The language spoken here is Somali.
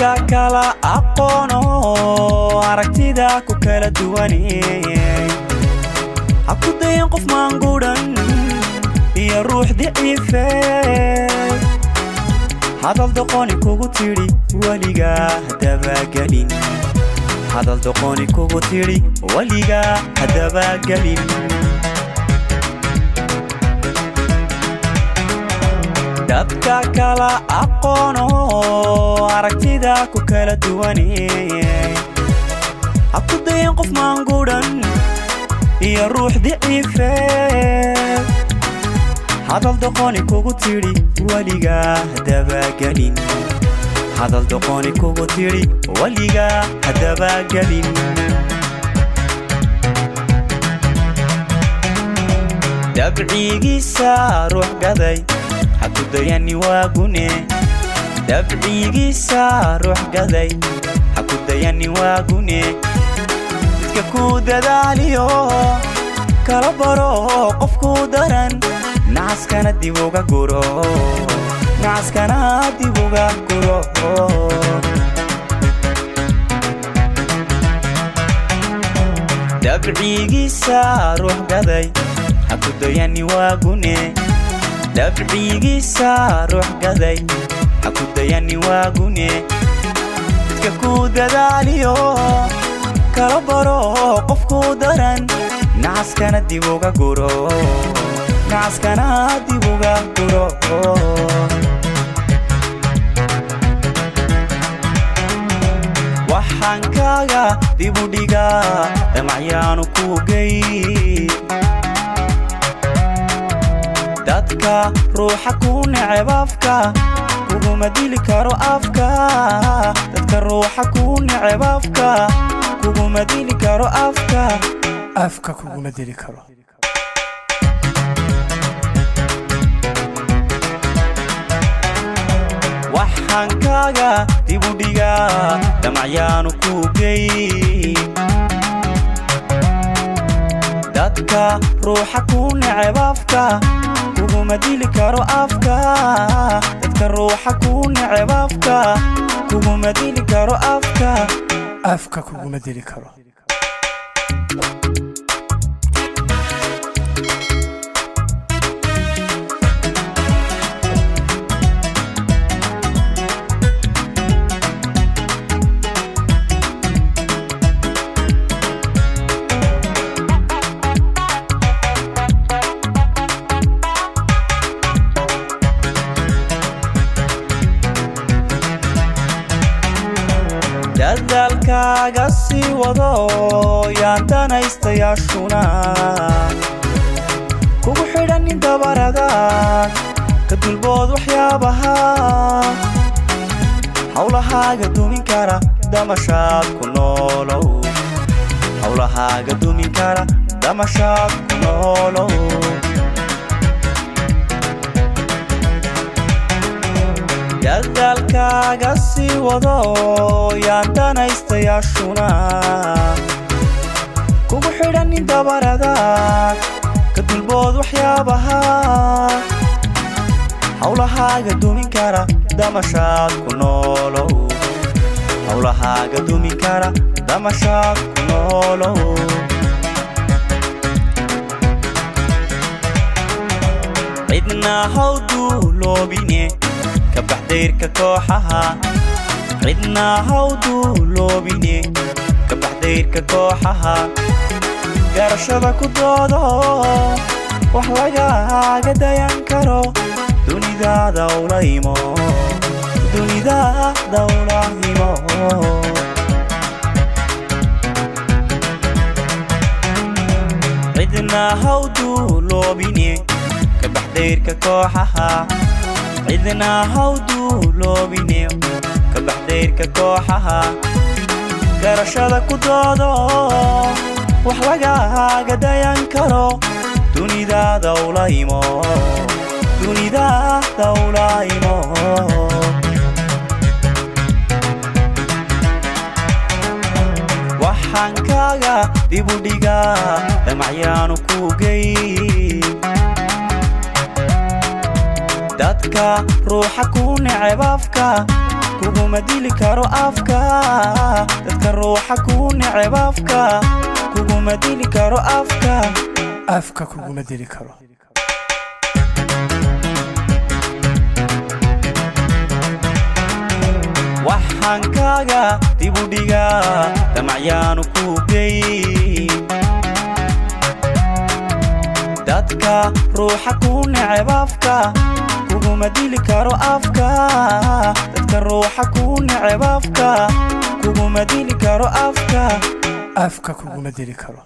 dadka kala aqoono aragtida ku kala duwanay ha ku dayan qof maanguuran iyo ruux daciife hadal doqoni kugu tiri waliga hadabagelin hadal doqoni kugu tiri waliga hadabagelin dadka kala aqoono aragtida ku kala duwanay ha ku dayan qof maanguuran iyo ruux daciife hadal doqoni kugu tiri waliga hadabagelin hadal doqoni kugu tiri waliga hadabagelin dabcigiisa ruux gaday ha ku dayani waagune dabcigiisa ruux gaday ha ku dayani waagune dadka ku dadaaliyo kala baro qofku daran nacaskana dib uga guro nacaskana dib uga guro dabcigiisa ruux gaday ha ku dayani waagune dabcigiisa ruux gaday ha ku dayani waagune dadka ku dadaaliyo kala baro qofku daran nacaskana dib uga guro nacaskana dib uga guro waxaan kaaga dib u dhigaa dhamacyaanu ku gey dadka ruuxa ku neceb afka kuguma dili karo afka dadka ruuxa ku neceb afka kuguma dili karo afka afka kuguma dili karo waxaan kaaga dib u dhigaa dhamacyaanu ku gey dadka ruuxa ku neceb afka kuguma dili karo afka dadka ruuxa ku neceb afka kuguma dili karo afka afka kuguma dili karo dadaalkaaga sii wado yaan danaystayaashuna kugu xidhanin dabarada ka dulbood waxyaabaha hawlahaaga dumin kara damashaad ku noolow hawlahaaga dumin kara damashaad ku noolow dadaalkaaga sii wado yaan danaystayaashuna kugu xidhanin dabarada ka dulbood waxyaabaha hawlahaaga dumin kara damashaad ku noolow hawlahaaga dumin kara damashaad ku noolow cidna hawduu loobine kabaxdayrka kooxaha cidna hawduu loobine kabaxdayrka kooxaha garashada ku doodo wax lagaaga dayan karo dunidaada ula imo dunidaada ula imo cidna hawduu loobine kabaxdayrka kooxaha cidna hawduu loobine kabaxdayrka kooxaha garashada ku doodo wax lagaaga dayan karo dunidaada ula imo dunidaada ula imo waxaan kaaga dib u dhigaa dhamacyaanu ku gey dadka ruuxa ku neceb afka kuguma dili karo afka dadka ruuxa ku neceb afka kuguma dili karo afka kuguma dili karo waxaan kaaga dib u dhigaa damacyaanu ku geey dadka ruuxa ku neceb afka kuguma dili karo afka dadka ruuxa ku neceb afka kuguma dili karo afka kuguma dili karo